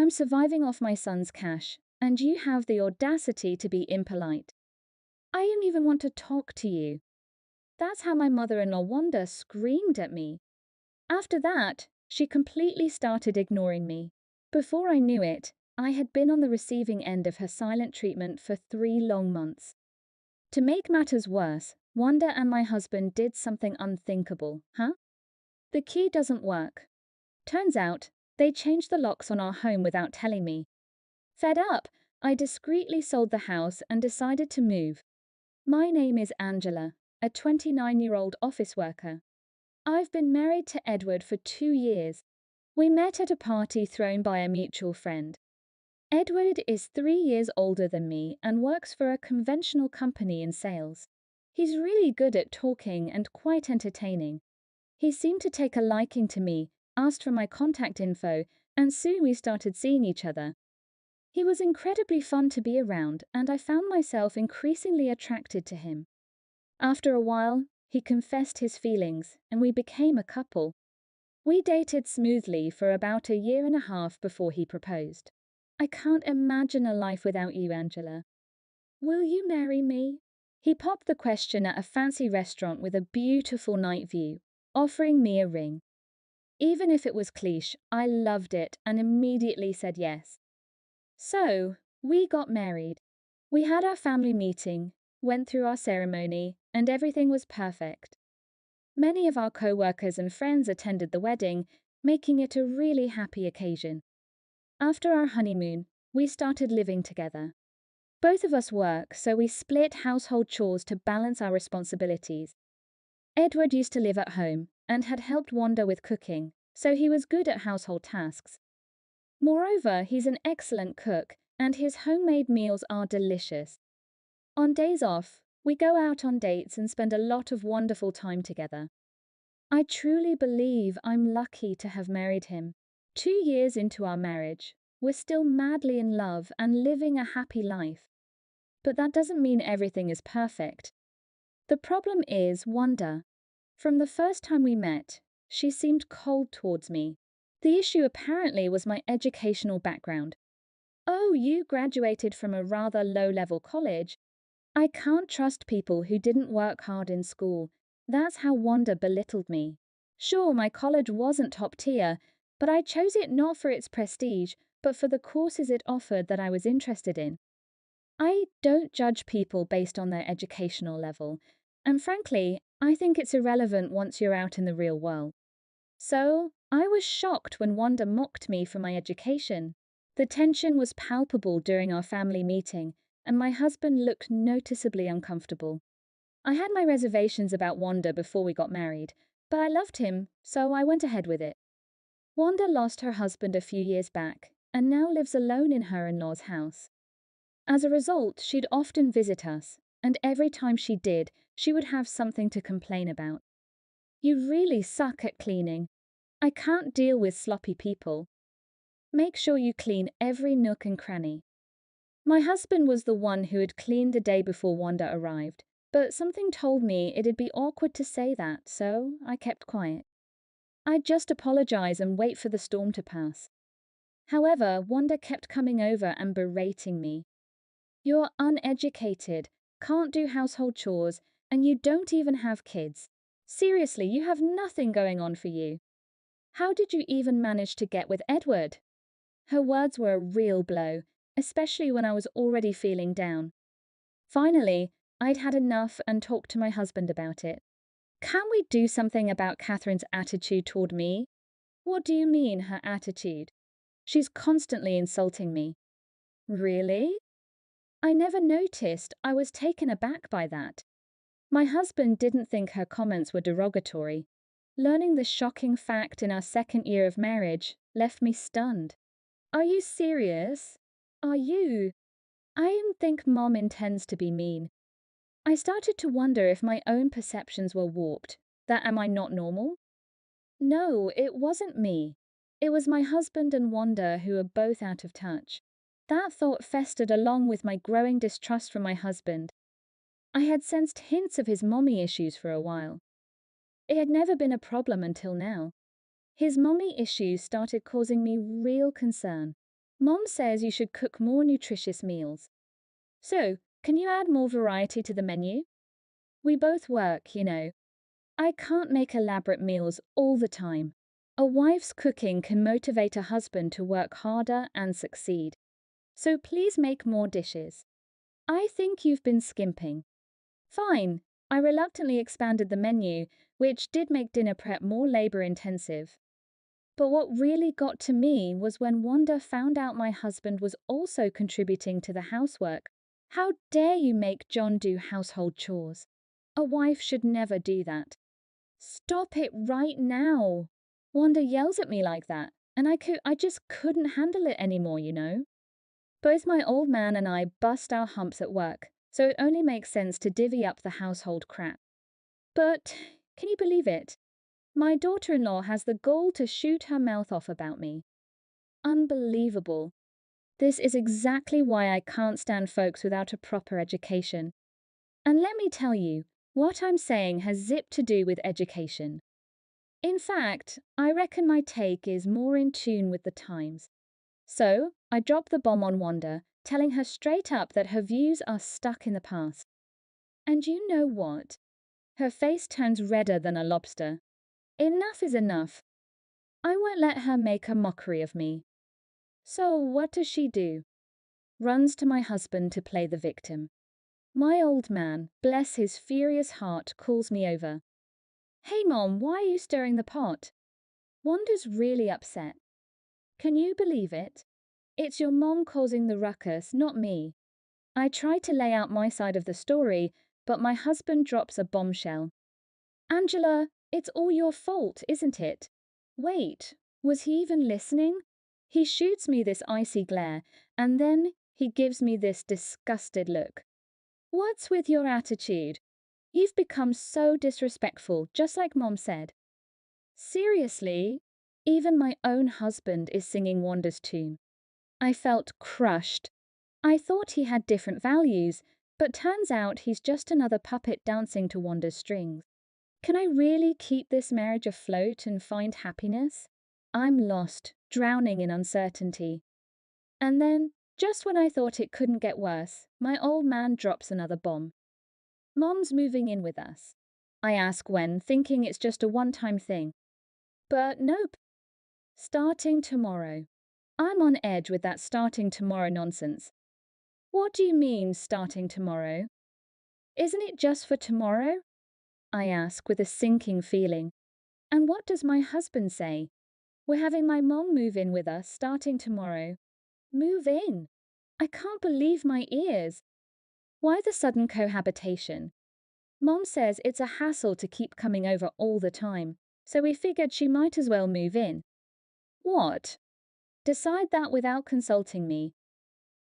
I'm surviving off my son's cash, and you have the audacity to be impolite. I don't even want to talk to you. That's how my mother-in-law Wanda screamed at me. After that, she completely started ignoring me. Before I knew it, I had been on the receiving end of her silent treatment for 3 long months. To make matters worse, Wanda and my husband did something unthinkable, The key doesn't work. Turns out, they changed the locks on our home without telling me. Fed up, I discreetly sold the house and decided to move. My name is Angela, a 29-year-old office worker. I've been married to Edward for 2 years. We met at a party thrown by a mutual friend. Edward is 3 years older than me and works for a conventional company in sales. He's really good at talking and quite entertaining. He seemed to take a liking to me, asked for my contact info, and soon we started seeing each other. He was incredibly fun to be around, and I found myself increasingly attracted to him. After a while, he confessed his feelings, and we became a couple. We dated smoothly for about 1.5 years before he proposed. I can't imagine a life without you, Angela. Will you marry me? He popped the question at a fancy restaurant with a beautiful night view, offering me a ring. Even if it was cliché, I loved it and immediately said yes. So, we got married. We had our family meeting, went through our ceremony, and everything was perfect. Many of our co-workers and friends attended the wedding, making it a really happy occasion. After our honeymoon, we started living together. Both of us work, so we split household chores to balance our responsibilities. Edward used to live at home and had helped Wanda with cooking, so he was good at household tasks. Moreover, he's an excellent cook, and his homemade meals are delicious. On days off, we go out on dates and spend a lot of wonderful time together. I truly believe I'm lucky to have married him. 2 years into our marriage, we're still madly in love and living a happy life. But that doesn't mean everything is perfect. The problem is Wanda. From the first time we met, she seemed cold towards me. The issue apparently was my educational background. Oh, you graduated from a rather low-level college. I can't trust people who didn't work hard in school. That's how Wanda belittled me. Sure, my college wasn't top tier, but I chose it not for its prestige, but for the courses it offered that I was interested in. I don't judge people based on their educational level, and frankly, I think it's irrelevant once you're out in the real world. So, I was shocked when Wanda mocked me for my education. The tension was palpable during our family meeting, and my husband looked noticeably uncomfortable. I had my reservations about Wanda before we got married, but I loved him, so I went ahead with it. Wanda lost her husband a few years back, and now lives alone in her in-laws' house. As a result, she'd often visit us, and every time she did, she would have something to complain about. You really suck at cleaning. I can't deal with sloppy people. Make sure you clean every nook and cranny. My husband was the one who had cleaned the day before Wanda arrived, but something told me it'd be awkward to say that, so I kept quiet. I'd just apologize and wait for the storm to pass. However, Wanda kept coming over and berating me. You're uneducated, can't do household chores, and you don't even have kids. Seriously, you have nothing going on for you. How did you even manage to get with Edward? Her words were a real blow, especially when I was already feeling down. Finally, I'd had enough and talked to my husband about it. Can we do something about Catherine's attitude toward me? What do you mean, her attitude? She's constantly insulting me. Really? I never noticed. I was taken aback by that. My husband didn't think her comments were derogatory. Learning the shocking fact in our 2nd year of marriage left me stunned. Are you serious? Are you? I didn't think Mom intends to be mean. I started to wonder if my own perceptions were warped. That am I not normal? No, it wasn't me. It was my husband and Wanda who were both out of touch. That thought festered along with my growing distrust for my husband. I had sensed hints of his mommy issues for a while. It had never been a problem until now. His mommy issues started causing me real concern. Mom says you should cook more nutritious meals. So, can you add more variety to the menu? We both work, you know. I can't make elaborate meals all the time. A wife's cooking can motivate a husband to work harder and succeed. So please make more dishes. I think you've been skimping. Fine. I reluctantly expanded the menu, which did make dinner prep more labor-intensive. But what really got to me was when Wanda found out my husband was also contributing to the housework. How dare you make John do household chores? A wife should never do that. Stop it right now. Wanda yells at me like that, and I just couldn't handle it anymore, you know? Both my old man and I bust our humps at work, so it only makes sense to divvy up the household crap. But can you believe it? My daughter-in-law has the gall to shoot her mouth off about me. Unbelievable. This is exactly why I can't stand folks without a proper education. And let me tell you, what I'm saying has zip to do with education. In fact, I reckon my take is more in tune with the times. So, I dropped the bomb on Wanda, telling her straight up that her views are stuck in the past. And you know what? Her face turns redder than a lobster. Enough is enough. I won't let her make a mockery of me. So, what does she do? Runs to my husband to play the victim. My old man, bless his furious heart, calls me over. Hey Mom, why are you stirring the pot? Wanda's really upset. Can you believe it? It's your mom causing the ruckus, not me. I try to lay out my side of the story, but my husband drops a bombshell. Angela, it's all your fault, isn't it? Wait, was he even listening? He shoots me this icy glare, and then he gives me this disgusted look. What's with your attitude? You've become so disrespectful, just like Mom said. Seriously? Even my own husband is singing Wanda's tune. I felt crushed. I thought he had different values, but turns out he's just another puppet dancing to Wanda's strings. Can I really keep this marriage afloat and find happiness? I'm lost, drowning in uncertainty. And then, just when I thought it couldn't get worse, my old man drops another bomb. Mom's moving in with us. I ask when, thinking it's just a one-time thing. But nope. Starting tomorrow. I'm on edge with that starting tomorrow nonsense. What do you mean, starting tomorrow? Isn't it just for tomorrow? I ask with a sinking feeling. And what does my husband say? We're having my mom move in with us starting tomorrow. Move in? I can't believe my ears. Why the sudden cohabitation? Mom says it's a hassle to keep coming over all the time, so we figured she might as well move in. What? Decide that without consulting me.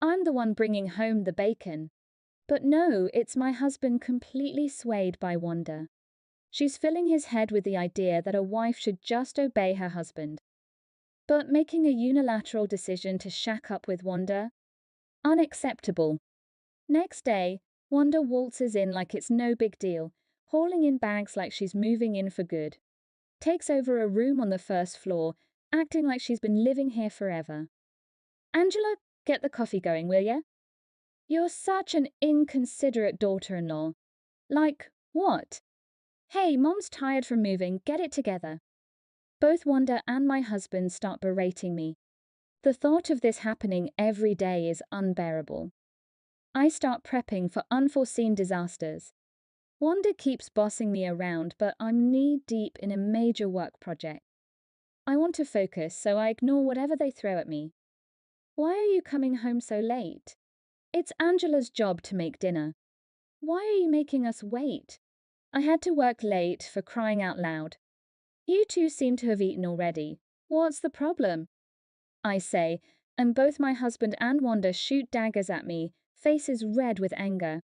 I'm the one bringing home the bacon. But no, it's my husband completely swayed by Wanda. She's filling his head with the idea that a wife should just obey her husband. But making a unilateral decision to shack up with Wanda? Unacceptable. Next day, Wanda waltzes in like it's no big deal, hauling in bags like she's moving in for good. Takes over a room on the first floor, acting like she's been living here forever. Angela, get the coffee going, will ya? You're such an inconsiderate daughter-in-law. Like, what? Hey, Mom's tired from moving, get it together. Both Wanda and my husband start berating me. The thought of this happening every day is unbearable. I start prepping for unforeseen disasters. Wanda keeps bossing me around, but I'm knee-deep in a major work project. I want to focus, so I ignore whatever they throw at me. Why are you coming home so late? It's Angela's job to make dinner. Why are you making us wait? I had to work late, for crying out loud. You two seem to have eaten already. What's the problem? I say, and both my husband and Wanda shoot daggers at me, faces red with anger.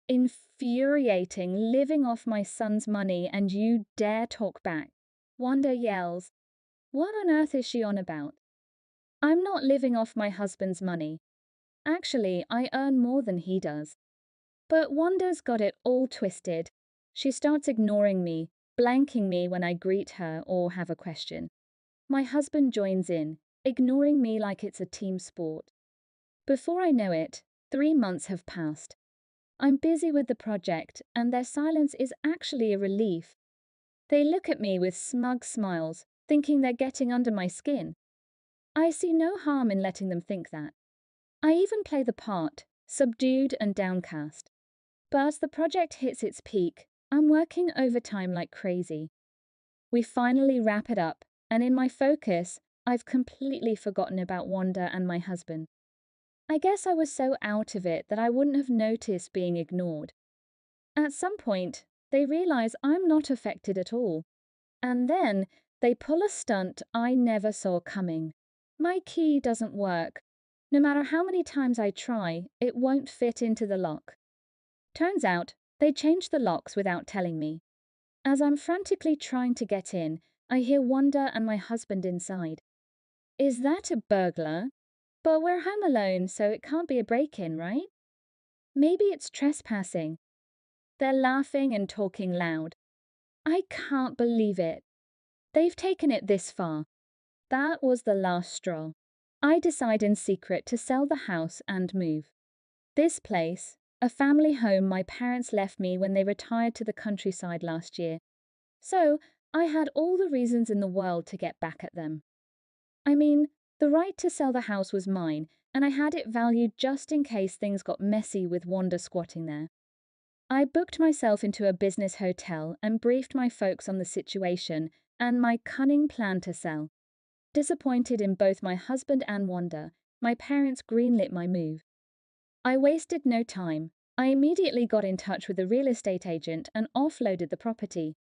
Infuriating, living off my son's money, and you dare talk back. Wanda yells. What on earth is she on about? I'm not living off my husband's money. Actually, I earn more than he does. But Wanda's got it all twisted. She starts ignoring me, blanking me when I greet her or have a question. My husband joins in, ignoring me like it's a team sport. Before I know it, 3 months have passed. I'm busy with the project, and their silence is actually a relief. They look at me with smug smiles, thinking they're getting under my skin. I see no harm in letting them think that. I even play the part, subdued and downcast. But as the project hits its peak, I'm working overtime like crazy. We finally wrap it up, and in my focus, I've completely forgotten about Wanda and my husband. I guess I was so out of it that I wouldn't have noticed being ignored. At some point, they realize I'm not affected at all. And then they pull a stunt I never saw coming. My key doesn't work. No matter how many times I try, it won't fit into the lock. Turns out, they changed the locks without telling me. As I'm frantically trying to get in, I hear Wanda and my husband inside. Is that a burglar? But we're home alone, so it can't be a break-in, right? Maybe it's trespassing. They're laughing and talking loud. I can't believe it. They've taken it this far. That was the last straw. I decide in secret to sell the house and move. This place, a family home my parents left me when they retired to the countryside last year. So, I had all the reasons in the world to get back at them. I mean, the right to sell the house was mine, and I had it valued just in case things got messy with Wanda squatting there. I booked myself into a business hotel and briefed my folks on the situation and my cunning plan to sell. Disappointed in both my husband and Wanda, my parents greenlit my move. I wasted no time. I immediately got in touch with a real estate agent and offloaded the property.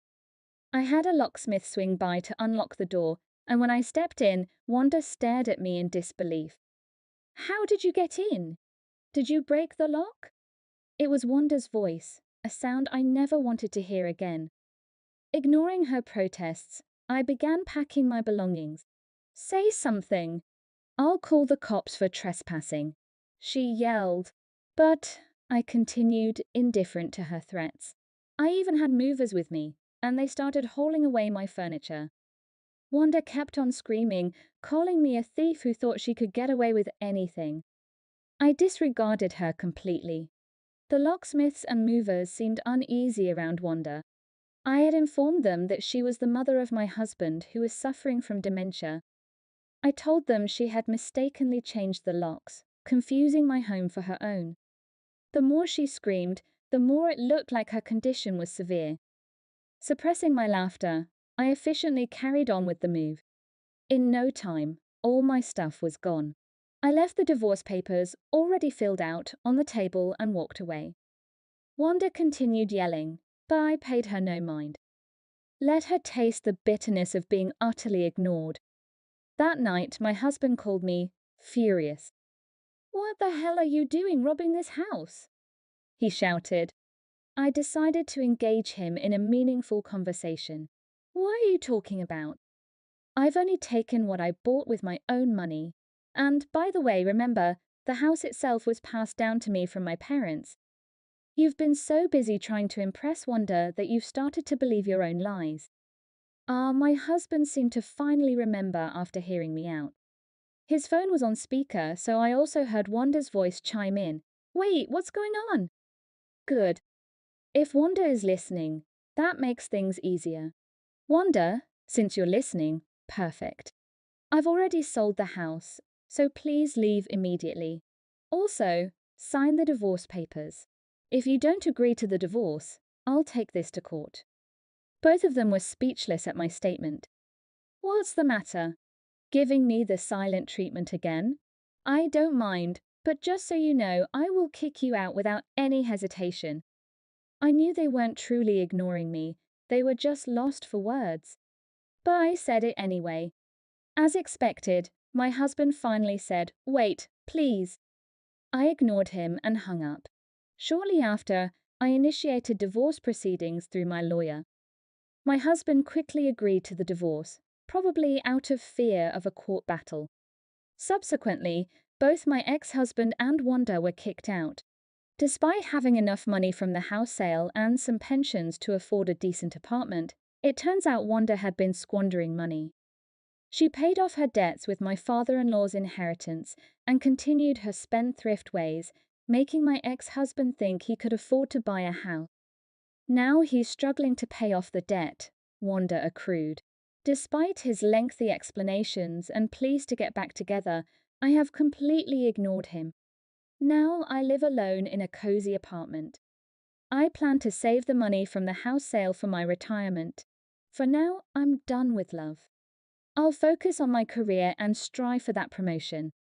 I had a locksmith swing by to unlock the door, and when I stepped in, Wanda stared at me in disbelief. How did you get in? Did you break the lock? It was Wanda's voice, a sound I never wanted to hear again. Ignoring her protests, I began packing my belongings. Say something. I'll call the cops for trespassing, she yelled. But I continued, indifferent to her threats. I even had movers with me, and they started hauling away my furniture. Wanda kept on screaming, calling me a thief who thought she could get away with anything. I disregarded her completely. The locksmiths and movers seemed uneasy around Wanda. I had informed them that she was the mother of my husband who was suffering from dementia. I told them she had mistakenly changed the locks, confusing my home for her own. The more she screamed, the more it looked like her condition was severe. Suppressing my laughter, I efficiently carried on with the move. In no time, all my stuff was gone. I left the divorce papers, already filled out, on the table and walked away. Wanda continued yelling, but I paid her no mind. Let her taste the bitterness of being utterly ignored. That night, my husband called me, furious. What the hell are you doing robbing this house? He shouted. I decided to engage him in a meaningful conversation. What are you talking about? I've only taken what I bought with my own money. And, by the way, remember, the house itself was passed down to me from my parents. You've been so busy trying to impress Wanda that you've started to believe your own lies. My husband seemed to finally remember after hearing me out. His phone was on speaker, so I also heard Wanda's voice chime in. Wait, what's going on? Good. If Wanda is listening, that makes things easier. Wanda, since you're listening, perfect. I've already sold the house, so please leave immediately. Also, sign the divorce papers. If you don't agree to the divorce, I'll take this to court. Both of them were speechless at my statement. What's the matter? Giving me the silent treatment again? I don't mind, but just so you know, I will kick you out without any hesitation. I knew they weren't truly ignoring me, they were just lost for words. But I said it anyway. As expected, my husband finally said, "Wait, please." I ignored him and hung up. Shortly after, I initiated divorce proceedings through my lawyer. My husband quickly agreed to the divorce, probably out of fear of a court battle. Subsequently, both my ex-husband and Wanda were kicked out. Despite having enough money from the house sale and some pensions to afford a decent apartment, it turns out Wanda had been squandering money. She paid off her debts with my father-in-law's inheritance and continued her spendthrift ways, making my ex-husband think he could afford to buy a house. Now he's struggling to pay off the debt, Wanda accrued. Despite his lengthy explanations and pleas to get back together, I have completely ignored him. Now I live alone in a cozy apartment. I plan to save the money from the house sale for my retirement. For now, I'm done with love. I'll focus on my career and strive for that promotion.